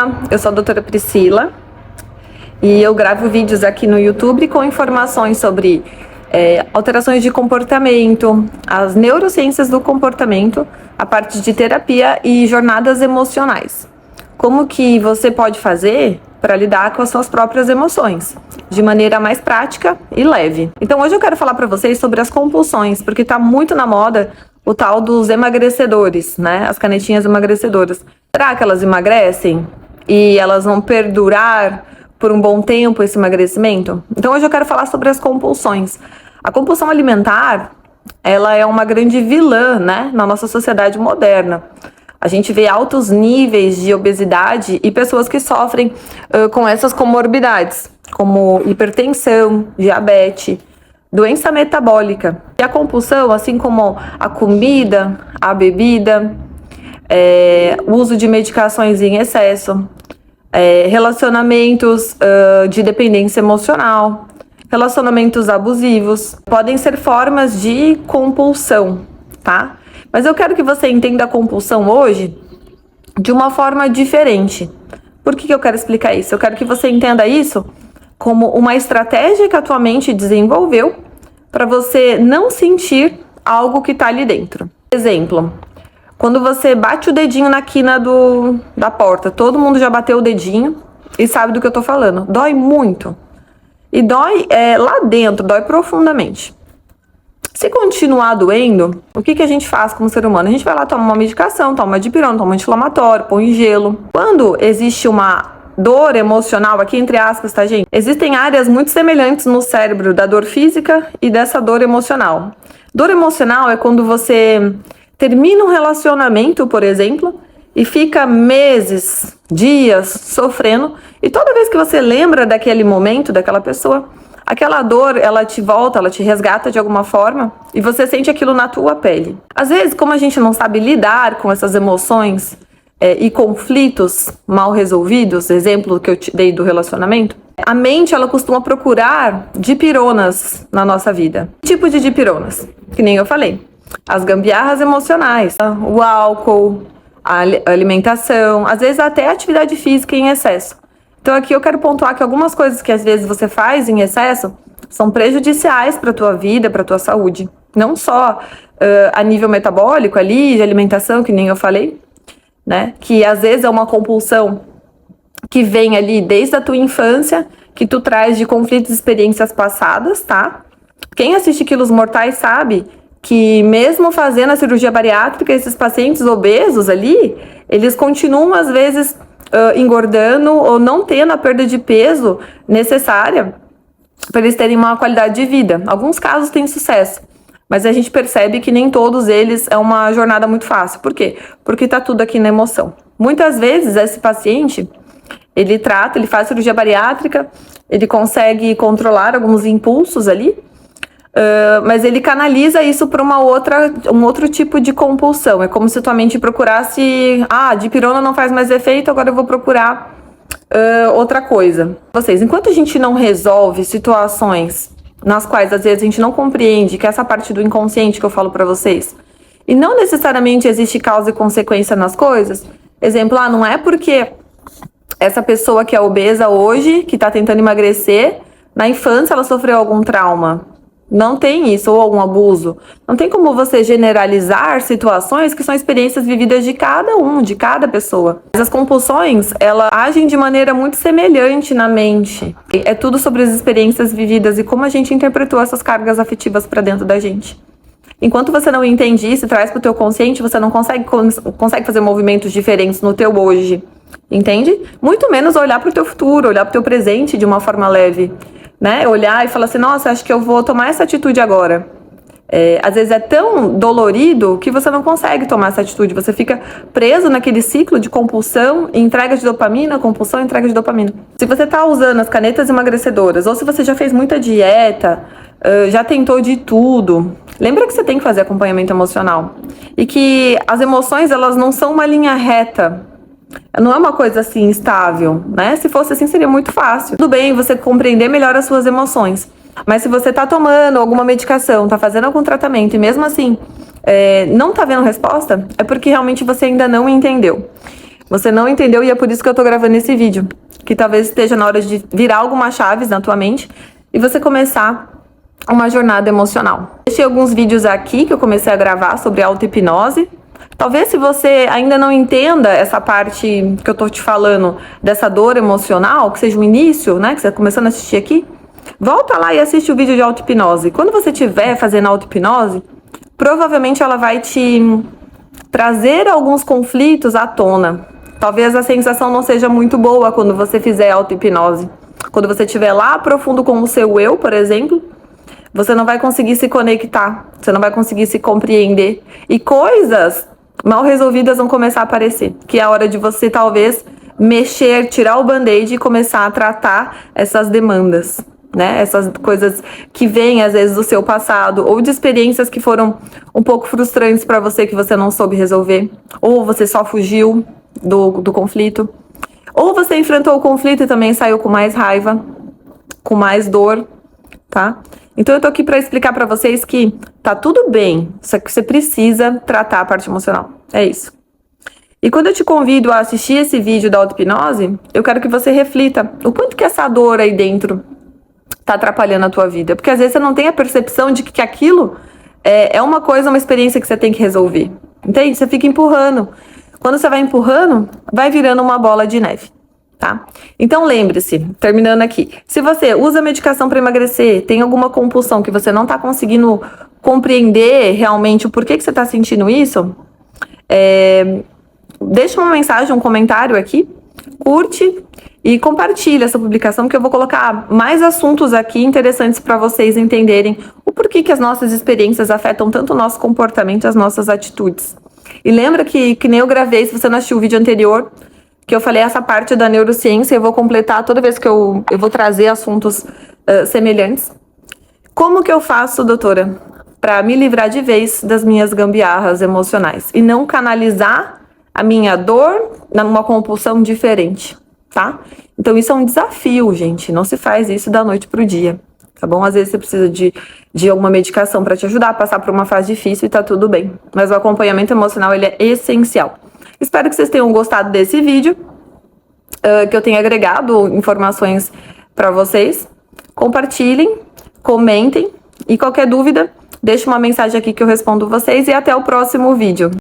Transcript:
Olá, eu sou a doutora Priscila e eu gravo vídeos aqui no YouTube com informações sobre alterações de comportamento, as neurociências do comportamento, a parte de terapia e jornadas emocionais. Como que você pode fazer para lidar com as suas próprias emoções, de maneira mais prática e leve. Então hoje eu quero falar para vocês sobre as compulsões, porque está muito na moda o tal dos emagrecedores, né? As canetinhas emagrecedoras. Será que elas emagrecem e elas vão perdurar por um bom tempo esse emagrecimento? Então hoje eu quero falar sobre as compulsões. A compulsão alimentar, ela é uma grande vilã, né, na nossa sociedade moderna. A gente vê altos níveis de obesidade e pessoas que sofrem com essas comorbidades, como hipertensão, diabetes, doença metabólica. E a compulsão, assim como a comida, a bebida, o uso de medicações em excesso, relacionamentos de dependência emocional, relacionamentos abusivos, podem ser formas de compulsão, tá? Mas eu quero que você entenda a compulsão hoje de uma forma diferente. Por que eu quero explicar isso? Eu quero que você entenda isso como uma estratégia que a tua mente desenvolveu para você não sentir algo que está ali dentro. Exemplo, quando você bate o dedinho na quina da porta, todo mundo já bateu o dedinho e sabe do que eu tô falando. Dói muito. E dói lá dentro, dói profundamente. Se continuar doendo, o que a gente faz como ser humano? A gente vai lá, toma uma medicação, toma uma dipirona, toma um anti-inflamatório, põe gelo. Quando existe uma dor emocional, aqui entre aspas, tá, gente? Existem áreas muito semelhantes no cérebro da dor física e dessa dor emocional. Dor emocional é quando você termina um relacionamento, por exemplo, e fica meses, dias sofrendo, e toda vez que você lembra daquele momento, daquela pessoa, aquela dor, ela te volta, ela te resgata de alguma forma, e você sente aquilo na tua pele. Às vezes, como a gente não sabe lidar com essas emoções e conflitos mal resolvidos, exemplo que eu te dei do relacionamento, a mente, ela costuma procurar dipironas na nossa vida. Que tipo de dipironas? Que nem eu falei. As gambiarras emocionais, o álcool, a alimentação, às vezes até a atividade física em excesso. Então aqui eu quero pontuar que algumas coisas que às vezes você faz em excesso são prejudiciais para a tua vida, para a tua saúde. Não só a nível metabólico ali, de alimentação, que nem eu falei, né? Que às vezes é uma compulsão que vem ali desde a tua infância, que tu traz de conflitos e experiências passadas, tá? Quem assiste Quilos Mortais sabe que mesmo fazendo a cirurgia bariátrica, esses pacientes obesos ali, eles continuam às vezes engordando ou não tendo a perda de peso necessária para eles terem uma qualidade de vida. Alguns casos têm sucesso, mas a gente percebe que nem todos eles é uma jornada muito fácil. Por quê? Porque tá tudo aqui na emoção. Muitas vezes esse paciente, ele faz cirurgia bariátrica, ele consegue controlar alguns impulsos ali, mas ele canaliza isso para um outro tipo de compulsão. É como se tua mente procurasse, dipirona não faz mais efeito, agora eu vou procurar outra coisa. Enquanto a gente não resolve situações nas quais às vezes a gente não compreende, que é essa parte do inconsciente que eu falo para vocês, e não necessariamente existe causa e consequência nas coisas. Exemplo, não é porque essa pessoa que é obesa hoje, que está tentando emagrecer, na infância ela sofreu algum trauma. Não tem isso, ou algum abuso. Não tem como você generalizar situações que são experiências vividas de cada pessoa. Mas as compulsões, elas agem de maneira muito semelhante na mente. É tudo sobre as experiências vividas e como a gente interpretou essas cargas afetivas para dentro da gente. Enquanto você não entende isso e traz para o teu consciente, você não consegue fazer movimentos diferentes no teu hoje. Entende? Muito menos olhar para o teu futuro, olhar para o teu presente de uma forma leve. Né? Olhar e falar assim, nossa, acho que eu vou tomar essa atitude agora. Às vezes é tão dolorido que você não consegue tomar essa atitude. Você fica preso naquele ciclo de compulsão, entrega de dopamina, compulsão, entrega de dopamina. Se você está usando as canetas emagrecedoras, ou se você já fez muita dieta, já tentou de tudo, lembra que você tem que fazer acompanhamento emocional. E que as emoções, elas não são uma linha reta. Não é uma coisa assim estável, né? Se fosse assim, seria muito fácil. Tudo bem você compreender melhor as suas emoções. Mas se você tá tomando alguma medicação, tá fazendo algum tratamento e mesmo assim não tá vendo resposta, é porque realmente você ainda não entendeu. Você não entendeu e é por isso que eu tô gravando esse vídeo. Que talvez esteja na hora de virar algumas chaves na tua mente e você começar uma jornada emocional. Deixei alguns vídeos aqui que eu comecei a gravar sobre auto-hipnose. Talvez se você ainda não entenda essa parte que eu tô te falando dessa dor emocional, que seja o início, né, que você tá começando a assistir aqui, volta lá e assiste o vídeo de auto-hipnose. Quando você estiver fazendo auto-hipnose, provavelmente ela vai te trazer alguns conflitos à tona. Talvez a sensação não seja muito boa quando você fizer auto-hipnose. Quando você estiver lá profundo com o seu eu, por exemplo, você não vai conseguir se conectar, você não vai conseguir se compreender. E coisas mal resolvidas vão começar a aparecer, que é a hora de você talvez mexer, tirar o band-aid e começar a tratar essas demandas, né? Essas coisas que vêm às vezes do seu passado ou de experiências que foram um pouco frustrantes para você que você não soube resolver, ou você só fugiu do conflito, ou você enfrentou o conflito e também saiu com mais raiva, com mais dor, tá? Então eu tô aqui para explicar para vocês que tá tudo bem, só que você precisa tratar a parte emocional. É isso. E quando eu te convido a assistir esse vídeo da auto-hipnose, eu quero que você reflita o quanto que essa dor aí dentro tá atrapalhando a tua vida. Porque às vezes você não tem a percepção de que aquilo é uma coisa, uma experiência que você tem que resolver. Entende? Você fica empurrando. Quando você vai empurrando, vai virando uma bola de neve, tá? Então lembre-se, terminando aqui, se você usa medicação para emagrecer, tem alguma compulsão que você não tá conseguindo compreender realmente o porquê que você tá sentindo isso, deixa uma mensagem, um comentário aqui, curte e compartilha essa publicação, que eu vou colocar mais assuntos aqui interessantes para vocês entenderem o porquê que as nossas experiências afetam tanto o nosso comportamento e as nossas atitudes. E lembra que nem eu gravei, se você não assistiu o vídeo anterior, que eu falei essa parte da neurociência, eu vou completar toda vez que eu vou trazer assuntos semelhantes. Como que eu faço, doutora, para me livrar de vez das minhas gambiarras emocionais e não canalizar a minha dor numa compulsão diferente, tá? Então isso é um desafio, gente, não se faz isso da noite pro dia, tá bom? Às vezes você precisa de alguma medicação para te ajudar a passar por uma fase difícil e tá tudo bem, mas o acompanhamento emocional, ele é essencial. Espero que vocês tenham gostado desse vídeo, que eu tenha agregado informações para vocês. Compartilhem, comentem e qualquer dúvida, deixe uma mensagem aqui que eu respondo vocês e até o próximo vídeo.